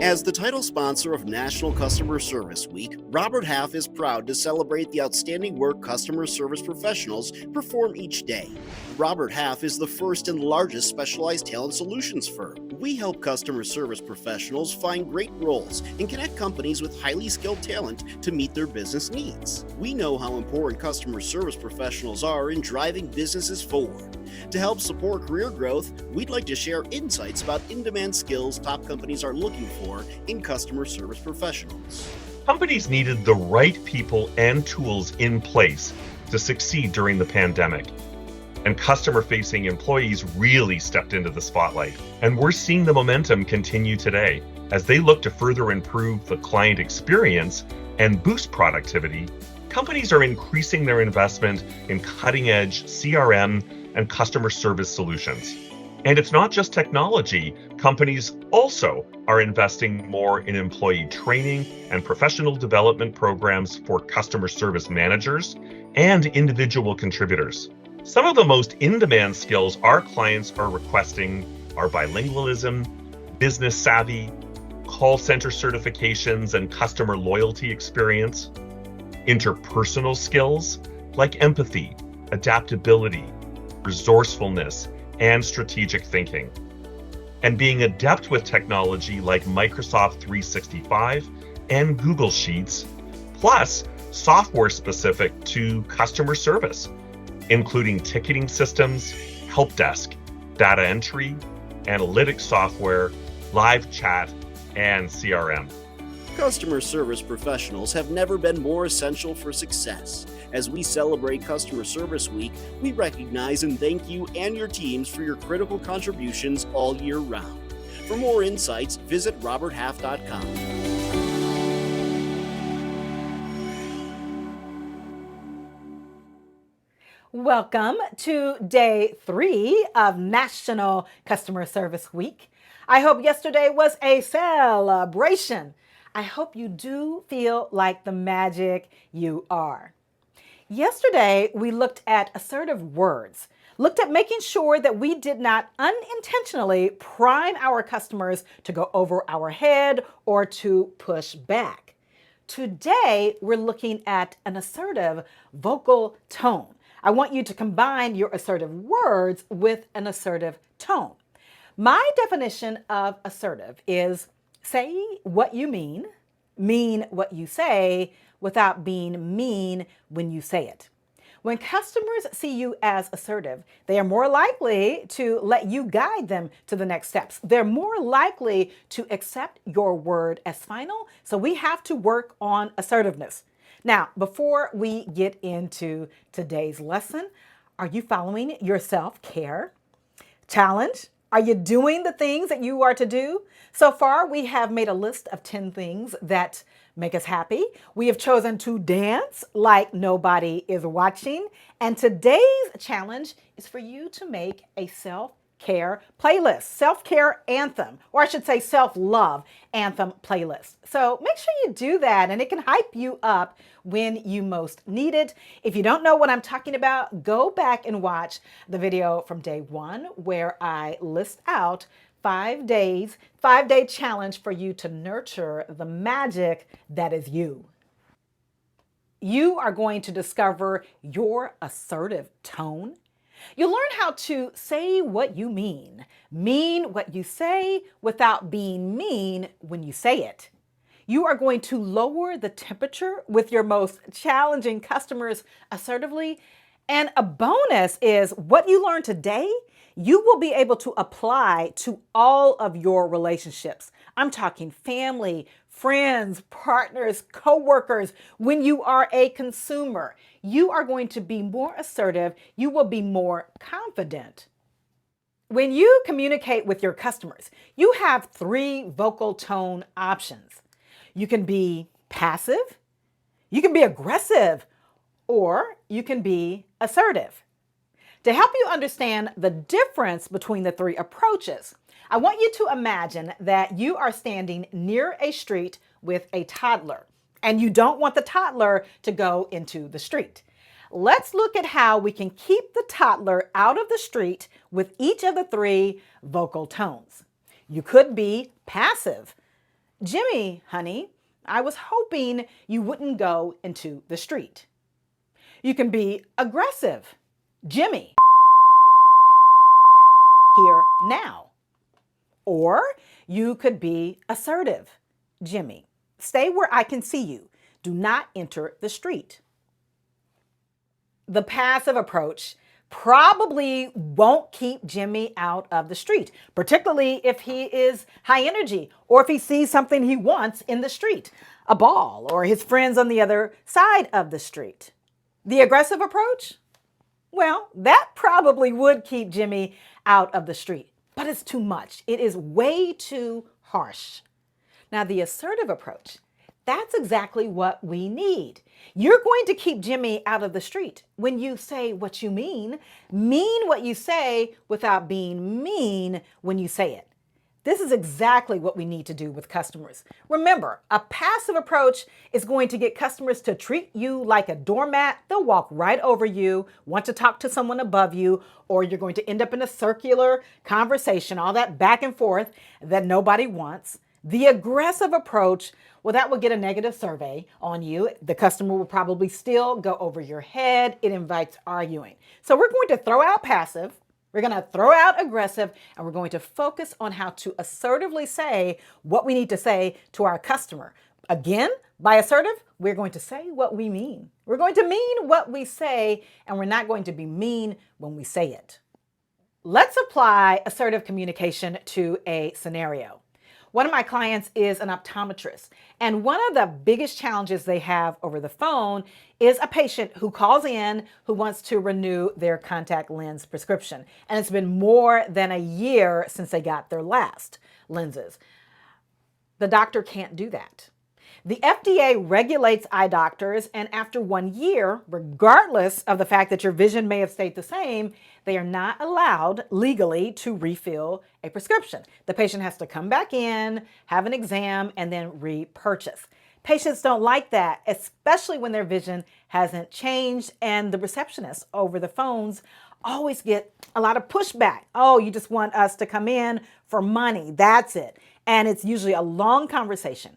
As the title sponsor of National Customer Service Week, Robert Half is proud to celebrate the outstanding work customer service professionals perform each day. Robert Half is the first and largest specialized talent solutions firm. We help customer service professionals find great roles and connect companies with highly skilled talent to meet their business needs. We know how important customer service professionals are in driving businesses forward. To help support career growth, we'd like to share insights about in-demand skills top companies are looking for in customer service professionals. Companies needed the right people and tools in place to succeed during the pandemic. And customer-facing employees really stepped into the spotlight. And we're seeing the momentum continue today. As they look to further improve the client experience and boost productivity, companies are increasing their investment in cutting-edge CRM and customer service solutions. And it's not just technology. Companies also are investing more in employee training and professional development programs for customer service managers and individual contributors. Some of the most in-demand skills our clients are requesting are bilingualism, business savvy, call center certifications and customer loyalty experience, interpersonal skills like empathy, adaptability, resourcefulness, and strategic thinking, and being adept with technology like Microsoft 365 and Google Sheets, plus software specific to customer service, including ticketing systems, help desk, data entry, analytics software, live chat, and CRM. Customer service professionals have never been more essential for success. As we celebrate Customer Service Week, we recognize and thank you and your teams for your critical contributions all year round. For more insights, visit roberthalf.com. Welcome to day 3 of National Customer Service Week. I hope yesterday was a celebration. I hope you do feel like the magic you are. Yesterday, we looked at assertive words, looked at making sure that we did not unintentionally prime our customers to go over our head or to push back. Today, we're looking at an assertive vocal tone. I want you to combine your assertive words with an assertive tone. My definition of assertive is say what you mean what you say, without being mean when you say it. When customers see you as assertive, they are more likely to let you guide them to the next steps. They're more likely to accept your word as final, so we have to work on assertiveness. Now, before we get into today's lesson, are you following your self-care challenge? Are you doing the things that you are to do? So far, we have made a list of 10 things that make us happy. We have chosen to dance like nobody is watching. And today's challenge is for you to make a self-care playlist, self-care anthem, or I should say self-love anthem playlist. So make sure you do that, and it can hype you up when you most need it. If you don't know what I'm talking about, go back and watch the video from day 1 where I list out 5 days, 5-day challenge for you to nurture the magic that is you. You are going to discover your assertive tone. You'll learn how to say what you mean what you say without being mean when you say it. You are going to lower the temperature with your most challenging customers assertively. And a bonus is what you learn today, you will be able to apply to all of your relationships. I'm talking family, friends, partners, coworkers. When you are a consumer, you are going to be more assertive. You will be more confident. When you communicate with your customers, you have 3 vocal tone options. You can be passive, you can be aggressive, or you can be assertive. To help you understand the difference between the 3 approaches, I want you to imagine that you are standing near a street with a toddler, and you don't want the toddler to go into the street. Let's look at how we can keep the toddler out of the street with each of the 3 vocal tones. You could be passive. Jimmy, honey, I was hoping you wouldn't go into the street. You can be aggressive. Jimmy, here now. Or you could be assertive. Jimmy, stay where I can see you. Do not enter the street. The passive approach probably won't keep Jimmy out of the street, particularly if he is high energy or if he sees something he wants in the street, a ball or his friends on the other side of the street. The aggressive approach? Well, that probably would keep Jimmy out of the street, but it's too much. It is way too harsh. Now, the assertive approach, that's exactly what we need. You're going to keep Jimmy out of the street when you say what you mean what you say without being mean when you say it. This is exactly what we need to do with customers. Remember, a passive approach is going to get customers to treat you like a doormat. They'll walk right over you, want to talk to someone above you, or you're going to end up in a circular conversation, all that back and forth that nobody wants. The aggressive approach, well, that will get a negative survey on you. The customer will probably still go over your head. It invites arguing. So we're going to throw out passive. We're going to throw out aggressive, and we're going to focus on how to assertively say what we need to say to our customer. Again, by assertive, we're going to say what we mean. We're going to mean what we say, and we're not going to be mean when we say it. Let's apply assertive communication to a scenario. One of my clients is an optometrist, and one of the biggest challenges they have over the phone is a patient who calls in who wants to renew their contact lens prescription. And it's been more than a year since they got their last lenses. The doctor can't do that. The FDA regulates eye doctors, and after 1 year, regardless of the fact that your vision may have stayed the same, they are not allowed legally to refill a prescription. The patient has to come back in, have an exam, and then repurchase. Patients don't like that, especially when their vision hasn't changed, and the receptionists over the phones always get a lot of pushback. Oh, you just want us to come in for money. That's it. And it's usually a long conversation.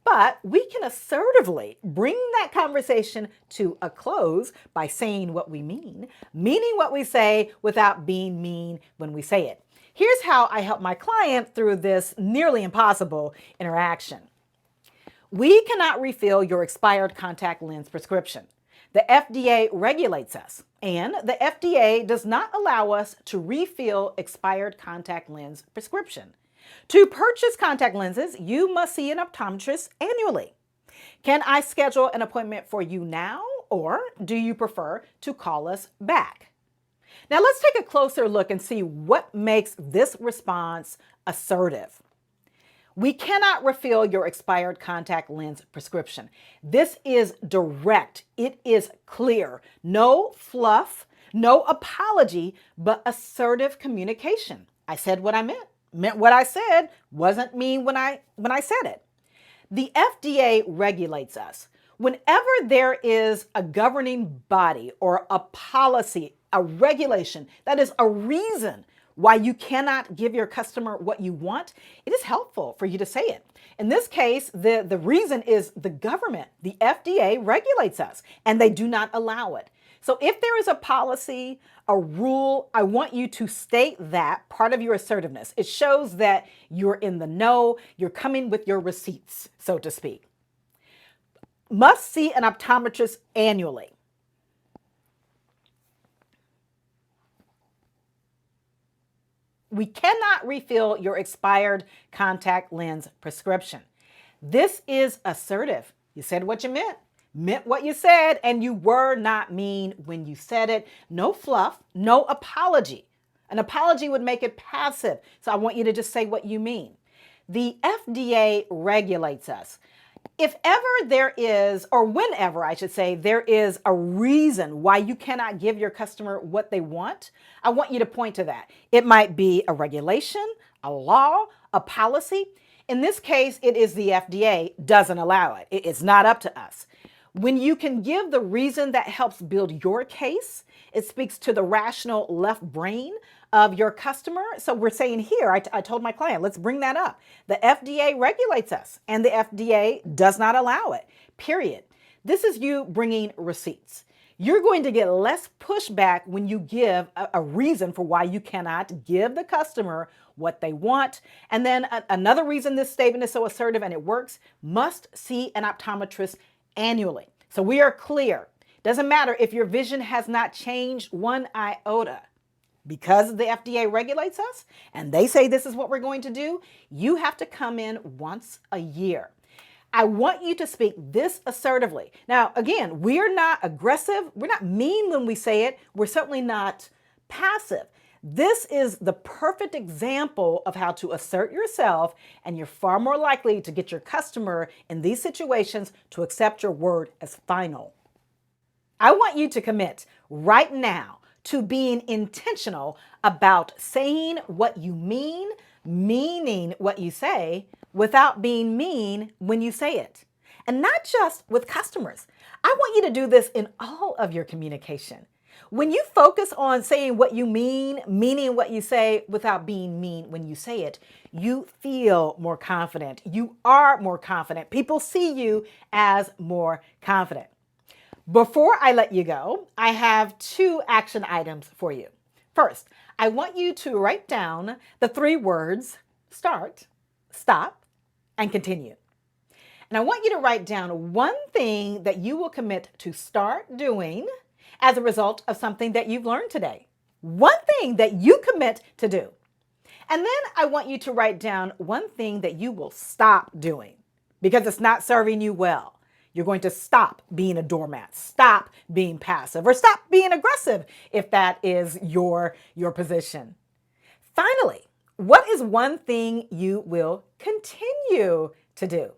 But we can assertively bring that conversation to a close by saying what we mean, meaning what we say without being mean when we say it. Here's how I help my client through this nearly impossible interaction. We cannot refill your expired contact lens prescription. The FDA regulates us, and the FDA does not allow us to refill expired contact lens prescription. To purchase contact lenses, you must see an optometrist annually. Can I schedule an appointment for you now, or do you prefer to call us back? Now let's take a closer look and see what makes this response assertive. We cannot refill your expired contact lens prescription. This is direct. It is clear. No fluff, no apology, but assertive communication. I said what I meant what I said, wasn't mean when I said it. The FDA regulates us. Whenever there is a governing body or a policy, a regulation, that is a reason why you cannot give your customer what you want, it is helpful for you to say it. In this case, the reason is the government. The FDA regulates us, and they do not allow it. So if there is a policy, a rule, I want you to state that part of your assertiveness. It shows that you're in the know, you're coming with your receipts, so to speak. Must see an optometrist annually. We cannot refill your expired contact lens prescription. This is assertive. You said what you meant what you said, and you were not mean when you said it. No fluff, no apology. An apology would make it passive, so I want you to just say what you mean. The FDA regulates us. If ever there is, or whenever I should say, there is a reason why you cannot give your customer what they want, I want you to point to that. It might be a regulation, a law, a policy. In this case, it is the FDA doesn't allow it. It's not up to us. When you can give the reason that helps build your case, it speaks to the rational left brain of your customer. So we're saying here, I told my client, let's bring that up. The FDA regulates us and the FDA does not allow it, period. This is you bringing receipts. You're going to get less pushback when you give a reason for why you cannot give the customer what they want. And then another reason this statement is so assertive and it works, must see an optometrist annually. So we are clear. Doesn't matter if your vision has not changed one iota. Because the FDA regulates us and they say this is what we're going to do, you have to come in once a year. I want you to speak this assertively. Now, again, we're not aggressive. We're not mean when we say it. We're certainly not passive. This is the perfect example of how to assert yourself, and you're far more likely to get your customer in these situations to accept your word as final. I want you to commit right now to being intentional about saying what you mean, meaning what you say, without being mean when you say it. And not just with customers. I want you to do this in all of your communication. When you focus on saying what you mean, meaning what you say, without being mean when you say it, you feel more confident. You are more confident. People see you as more confident. Before I let you go, I have 2 action items for you. First, I want you to write down the 3 words start, stop, and continue. And I want you to write down one thing that you will commit to start doing as a result of something that you've learned today. One thing that you commit to do. And then I want you to write down one thing that you will stop doing because it's not serving you well. You're going to stop being a doormat, stop being passive, or stop being aggressive if that is your position. Finally, what is one thing you will continue to do?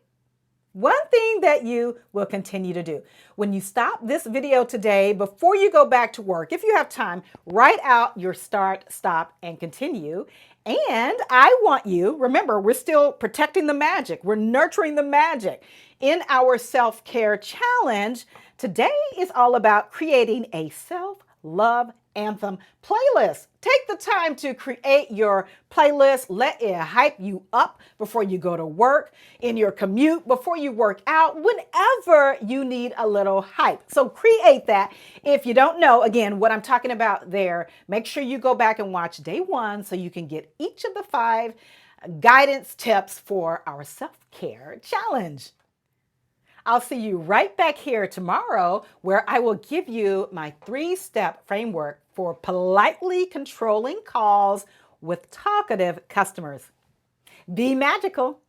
One thing that you will continue to do. When you stop this video today, before you go back to work, if you have time, write out your start, stop, and continue. And I want you, remember, we're still protecting the magic. We're nurturing the magic. In our self-care challenge, today is all about creating a self-love anthem playlist. Take the time to create your playlist. Let it hype you up before you go to work, in your commute, before you work out, whenever you need a little hype. So create that. If you don't know, again, what I'm talking about there, make sure you go back and watch day 1 so you can get each of the 5 guidance tips for our self-care challenge. I'll see you right back here tomorrow where I will give you my 3-step framework for politely controlling calls with talkative customers. Be magical.